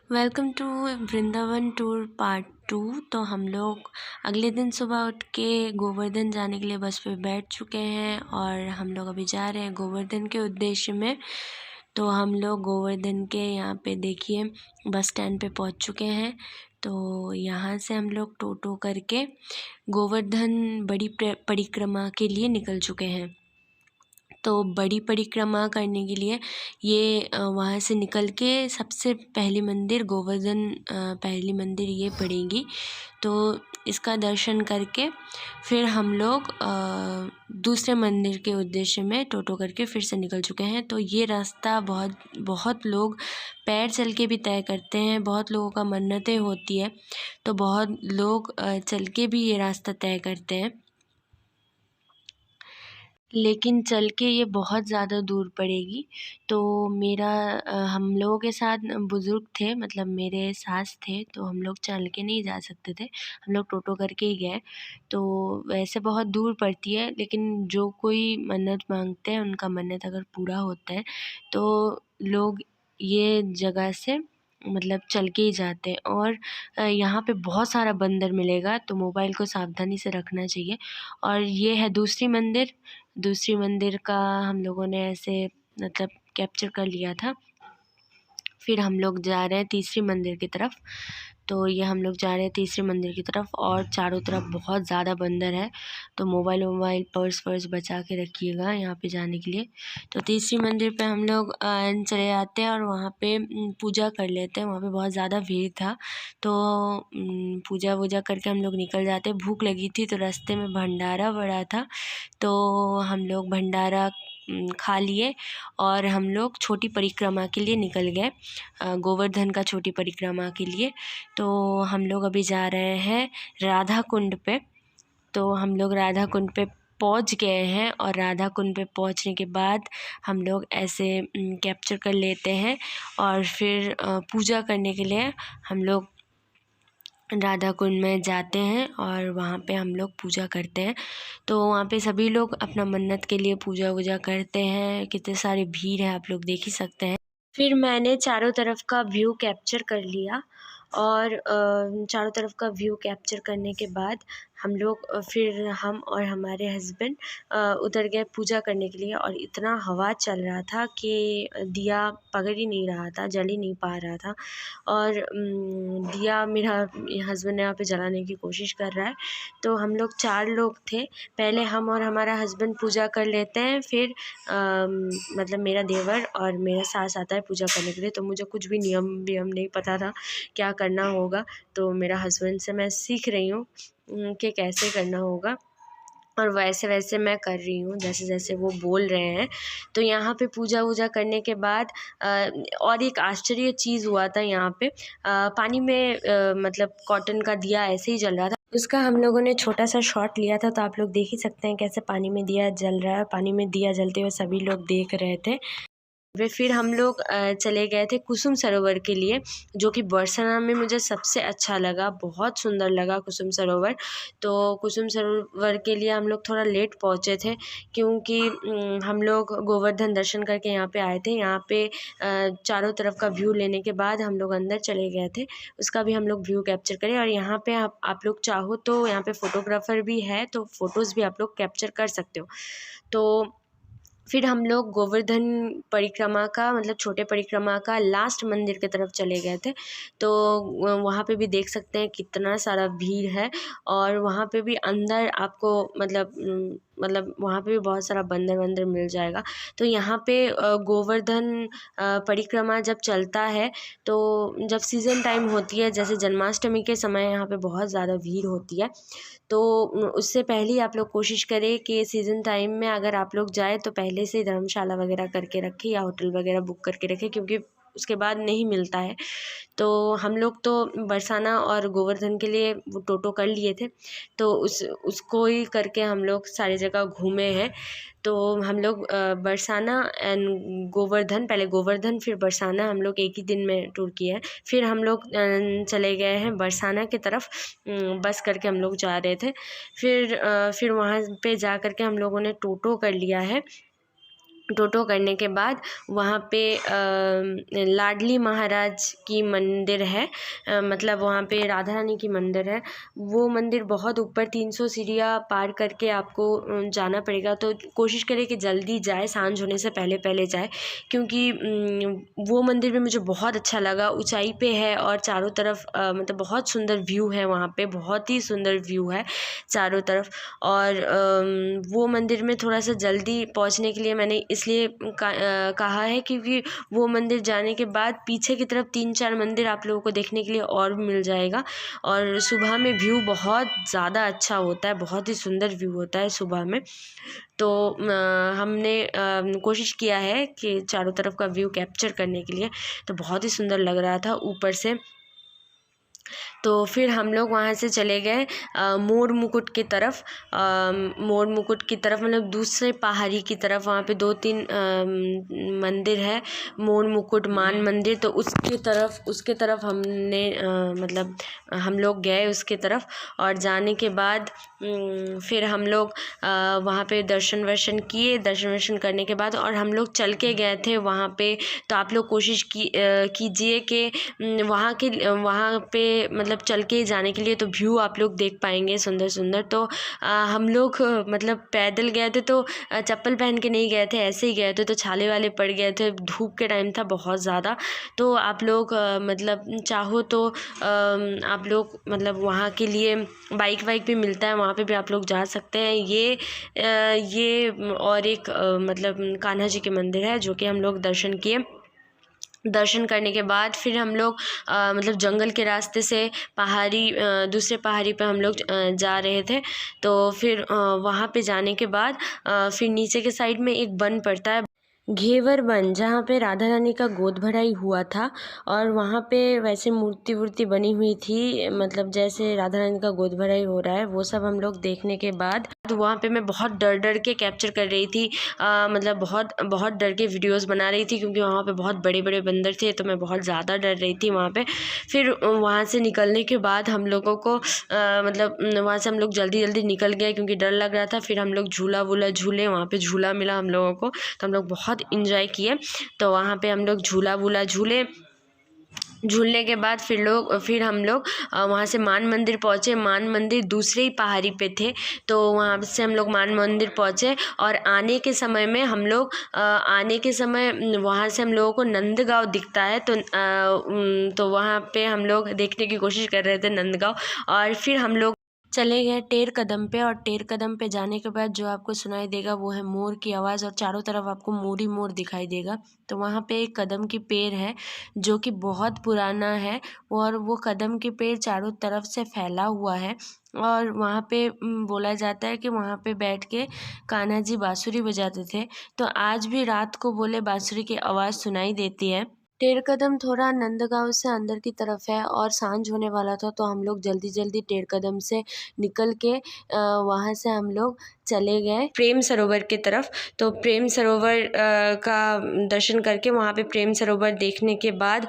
Welcome to Vrindavan tour part 2। तो हम लोग अगले दिन सुबह उठ के गोवर्धन जाने के लिए बस पे बैठ चुके हैं और हम लोग अभी जा रहे हैं गोवर्धन के उद्देश्य में। तो हम लोग गोवर्धन के यहाँ पे देखिए बस स्टैंड पे पहुँच चुके हैं। तो यहाँ से हम लोग टोटो करके गोवर्धन बड़ी परिक्रमा के लिए निकल चुके हैं। तो बड़ी परिक्रमा करने के लिए ये वहाँ से निकल के सबसे पहली मंदिर गोवर्धन पहली मंदिर ये पड़ेगी। तो इसका दर्शन करके फिर हम लोग दूसरे मंदिर के उद्देश्य में टोटो करके फिर से निकल चुके हैं। तो ये रास्ता बहुत बहुत लोग पैर चल के भी तय करते हैं, बहुत लोगों का मन्नतें होती है, तो बहुत लोग चल के भी ये रास्ता तय करते हैं। लेकिन चल के ये बहुत ज़्यादा दूर पड़ेगी। तो हम लोगों के साथ बुज़ुर्ग थे, मतलब मेरे सास थे, तो हम लोग चल के नहीं जा सकते थे, हम लोग टोटो करके ही गए। तो वैसे बहुत दूर पड़ती है, लेकिन जो कोई मन्नत मांगते हैं उनका मन्नत अगर पूरा होता है तो लोग ये जगह से मतलब चल के ही जाते हैं। और यहाँ पे बहुत सारा बंदर मिलेगा, तो मोबाइल को सावधानी से रखना चाहिए। और ये है दूसरी मंदिर का हम लोगों ने ऐसे मतलब कैप्चर कर लिया था। फिर हम लोग जा रहे हैं तीसरी मंदिर की तरफ। तो ये हम लोग जा रहे हैं तीसरी मंदिर की तरफ और चारों तरफ बहुत ज़्यादा बंदर है, तो मोबाइल पर्स बचा के रखिएगा यहाँ पे जाने के लिए। तो तीसरी मंदिर पे हम लोग चले जाते हैं और वहाँ पे पूजा कर लेते हैं। वहाँ पे बहुत ज़्यादा भीड़ था, तो पूजा वूजा करके हम लोग निकल जाते हैं। भूख लगी थी तो रास्ते में भंडारा पड़ा था, तो हम लोग भंडारा खा लिए और हम लोग छोटी परिक्रमा के लिए निकल गए, गोवर्धन का छोटी परिक्रमा के लिए। तो हम लोग अभी जा रहे हैं राधा कुंड पे। तो हम लोग राधा कुंड पे पहुंच गए हैं और राधा कुंड पे पहुंचने के बाद हम लोग ऐसे कैप्चर कर लेते हैं और फिर पूजा करने के लिए हम लोग राधा कुंड में जाते हैं और वहाँ पे हम लोग पूजा करते हैं। तो वहाँ पे सभी लोग अपना मन्नत के लिए पूजा वूजा करते हैं। कितने सारी भीड़ है आप लोग देख ही सकते हैं। फिर मैंने चारों तरफ का व्यू कैप्चर कर लिया और चारों तरफ का व्यू कैप्चर करने के बाद फिर हम और हमारे हस्बैंड उतर गए पूजा करने के लिए। और इतना हवा चल रहा था कि दिया पकड़ ही नहीं रहा था, जल ही नहीं पा रहा था। और दिया मेरा हस्बैंड यहाँ पे जलाने की कोशिश कर रहा है। तो हम लोग 4 लोग थे, पहले हम और हमारा हस्बैंड पूजा कर लेते हैं, फिर मतलब मेरा देवर और मेरा सास आता है पूजा करने के लिए। तो मुझे कुछ भी नियम वियम नहीं पता था क्या करना होगा, तो मेरा हस्बैंड से मैं सीख रही हूँ कि कैसे करना होगा और वैसे वैसे मैं कर रही हूँ जैसे जैसे वो बोल रहे हैं। तो यहाँ पे पूजा वूजा करने के बाद और एक आश्चर्य चीज़ हुआ था यहाँ पे, पानी में मतलब कॉटन का दिया ऐसे ही जल रहा था। उसका हम लोगों ने छोटा सा शॉट लिया था, तो आप लोग देख ही सकते हैं कैसे पानी में दिया जल रहा है। पानी में दिया जलते हुए सभी लोग देख रहे थे। फिर हम लोग चले गए थे कुसुम सरोवर के लिए, जो कि बरसाना में मुझे सबसे अच्छा लगा, बहुत सुंदर लगा कुसुम सरोवर। तो कुसुम सरोवर के लिए हम लोग थोड़ा लेट पहुँचे थे, क्योंकि हम लोग गोवर्धन दर्शन करके यहाँ पे आए थे। यहाँ पे चारों तरफ का व्यू लेने के बाद हम लोग अंदर चले गए थे, उसका भी हम लोग व्यू कैप्चर करें। और यहाँ पे आप लोग चाहो तो यहाँ पे फ़ोटोग्राफ़र भी है, तो फ़ोटोज़ भी आप लोग कैप्चर कर सकते हो। तो फिर हम लोग गोवर्धन परिक्रमा का मतलब छोटे परिक्रमा का लास्ट मंदिर की तरफ चले गए थे। तो वहाँ पे भी देख सकते हैं कितना सारा भीड़ है और वहाँ पे भी अंदर आपको मतलब वहाँ पे भी बहुत सारा बंदर वंदर मिल जाएगा। तो यहाँ पे गोवर्धन परिक्रमा जब चलता है, तो जब सीज़न टाइम होती है जैसे जन्माष्टमी के समय यहाँ पे बहुत ज़्यादा भीड़ होती है। तो उससे पहले ही आप लोग कोशिश करें कि सीज़न टाइम में अगर आप लोग जाएँ तो पहले से धर्मशाला वगैरह करके रखें या होटल वगैरह बुक करके रखें, क्योंकि उसके बाद नहीं मिलता है। तो हम लोग तो बरसाना और गोवर्धन के लिए वो टोटो कर लिए थे, तो उसको ही करके हम लोग सारी जगह घूमे हैं। तो हम लोग बरसाना एंड गोवर्धन, पहले गोवर्धन फिर बरसाना हम लोग एक ही दिन में टूर किए हैं। फिर हम लोग चले गए हैं बरसाना की तरफ, बस करके हम लोग जा रहे थे। फिर वहाँ पे जा कर के हम लोगों ने टोटो कर लिया है टोटो करने के बाद वहाँ पे लाडली महाराज की मंदिर है, मतलब वहाँ पे राधा रानी की मंदिर है। वो मंदिर बहुत ऊपर 300 सीढ़ियाँ पार करके आपको जाना पड़ेगा। तो कोशिश करें कि जल्दी जाए, सांझ होने से पहले पहले जाए, क्योंकि वो मंदिर भी मुझे बहुत अच्छा लगा। ऊंचाई पे है और चारों तरफ मतलब बहुत सुंदर व्यू है वहाँ पे, बहुत ही सुंदर व्यू है चारों तरफ। और वो मंदिर में थोड़ा सा जल्दी पहुँचने के लिए मैंने इसलिए कहा है, क्योंकि वो मंदिर जाने के बाद पीछे की तरफ 3-4 मंदिर आप लोगों को देखने के लिए और भी मिल जाएगा। और सुबह में व्यू बहुत ज़्यादा अच्छा होता है, बहुत ही सुंदर व्यू होता है सुबह में। तो हमने कोशिश किया है कि चारों तरफ का व्यू कैप्चर करने के लिए, तो बहुत ही सुंदर लग रहा था ऊपर से। तो फिर हम लोग वहाँ से चले गए मोर मुकुट की तरफ। मोर मुकुट की तरफ मतलब दूसरे पहाड़ी की तरफ, वहाँ पे 2-3 मंदिर है, मोर मुकुट, मान मंदिर। तो उसके तरफ हमने मतलब हम लोग गए उसके तरफ। और जाने के बाद फिर हम लोग वहाँ पे दर्शन वर्शन किए। दर्शन वर्शन करने के बाद और हम लोग चल के गए थे वहाँ पे। तो आप लोग कोशिश कीजिए कि वहाँ पे मतलब चल के जाने के लिए तो व्यू आप लोग देख पाएंगे सुंदर सुंदर। तो हम लोग मतलब पैदल गए थे, तो चप्पल पहन के नहीं गए थे, ऐसे ही गए थे, तो छाले वाले पड़ गए थे। धूप के टाइम था बहुत ज़्यादा। तो आप लोग मतलब चाहो तो आप लोग मतलब वहाँ के लिए बाइक वाइक भी मिलता है, वहाँ पे भी आप लोग जा सकते हैं। ये और एक मतलब कान्हा जी के मंदिर है, जो कि हम लोग दर्शन किए। दर्शन करने के बाद फिर हम लोग मतलब जंगल के रास्ते से दूसरे पहाड़ी पे हम लोग जा रहे थे। तो फिर वहाँ पे जाने के बाद फिर नीचे के साइड में एक वन पड़ता है, घेवर वन, जहाँ पे राधा रानी का गोद भराई हुआ था। और वहाँ पे वैसे मूर्ति वूर्ति बनी हुई थी, मतलब जैसे राधा रानी का गोद भराई हो रहा है, वो सब हम लोग देखने के बाद वहाँ पे मैं बहुत डर डर के कैप्चर कर रही थी, मतलब बहुत बहुत डर के वीडियोस बना रही थी, क्योंकि वहाँ पे बहुत बड़े बड़े बंदर थे। तो मैं बहुत ज़्यादा डर रही थी वहाँ पे। फिर वहाँ से निकलने के बाद हम लोगों को मतलब वहाँ से हम लोग जल्दी जल्दी निकल गए, क्योंकि डर लग रहा था। फिर हम लोग झूला वूला झूले, वहाँ पे झूला मिला हम लोगों को, तो हम लोग बहुत इंजॉय किए। तो वहाँ पे हम लोग झूला वूला झूले। झूलने के बाद फिर हम लोग वहाँ से मान मंदिर पहुँचे। मान मंदिर दूसरे ही पहाड़ी पे थे, तो वहाँ से हम लोग मान मंदिर पहुँचे। और आने के समय वहाँ से हम लोगों को नंदगांव दिखता है। तो वहाँ पे हम लोग देखने की कोशिश कर रहे थे नंदगांव। और फिर हम लोग चले गए टेर कदम पे। और टेर कदम पे जाने के बाद जो आपको सुनाई देगा वो है मोर की आवाज़, और चारों तरफ आपको मोर ही मोर दिखाई देगा। तो वहाँ पे एक कदम की पेड़ है जो कि बहुत पुराना है, और वो कदम के पेड़ चारों तरफ से फैला हुआ है। और वहाँ पे बोला जाता है कि वहाँ पे बैठ के कान्हा जी बांसुरी बजाते थे। तो आज भी रात को बोले बांसुरी की आवाज़ सुनाई देती है। टेर कदम थोड़ा नंदगांव से अंदर की तरफ है, और सांझ होने वाला था, तो हम लोग जल्दी जल्दी टेर कदम से निकल के वहाँ से हम लोग चले गए प्रेम सरोवर की तरफ। तो प्रेम सरोवर का दर्शन करके वहाँ पे प्रेम सरोवर देखने के बाद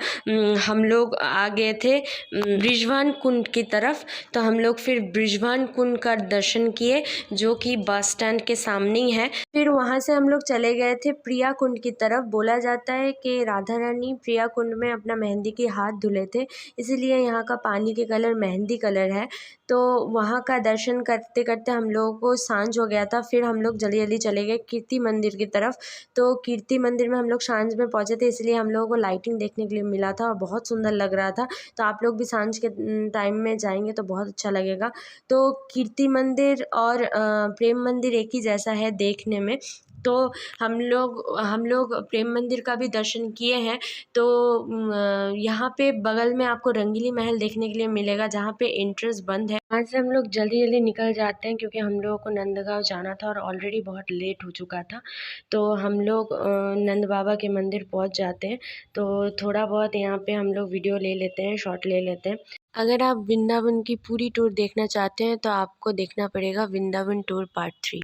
हम लोग आ गए थे बृजभान कुंड की तरफ। तो हम लोग फिर बृजभान कुंड का दर्शन किए, जो कि बस स्टैंड के सामने ही है। फिर वहाँ से हम लोग चले गए थे प्रिया कुंड की तरफ। बोला जाता है कि राधा रानी प्रिया कुंड में अपना मेहंदी के हाथ धुले थे, इसीलिए यहाँ का पानी के कलर मेहंदी कलर है। तो वहाँ का दर्शन करते करते हम लोगों को सांझ हो गया था। फिर हम लोग जल्दी जल्दी चले गए कीर्ति मंदिर की तरफ। तो कीर्ति मंदिर में हम लोग सांझ में पहुँचे थे, इसलिए हम लोगों को लाइटिंग देखने के लिए मिला था और बहुत सुंदर लग रहा था। तो आप लोग भी सांझ के टाइम में जाएंगे तो बहुत अच्छा लगेगा। तो कीर्ति मंदिर और प्रेम मंदिर एक ही जैसा है देखने में। तो हम लोग प्रेम मंदिर का भी दर्शन किए हैं। तो यहाँ पे बगल में आपको रंगीली महल देखने के लिए मिलेगा, जहाँ पे एंट्रेंस बंद है। वहाँ से हम लोग जल्दी जल्दी निकल जाते हैं, क्योंकि हम लोगों को नंदगांव जाना था और ऑलरेडी बहुत लेट हो चुका था। तो हम लोग नंद बाबा के मंदिर पहुँच जाते हैं। तो थोड़ा बहुत यहाँ पे हम लोग वीडियो ले लेते हैं, शॉट ले लेते हैं। अगर आप वृंदावन की पूरी टूर देखना चाहते हैं तो आपको देखना पड़ेगा वृंदावन टूर पार्ट 3।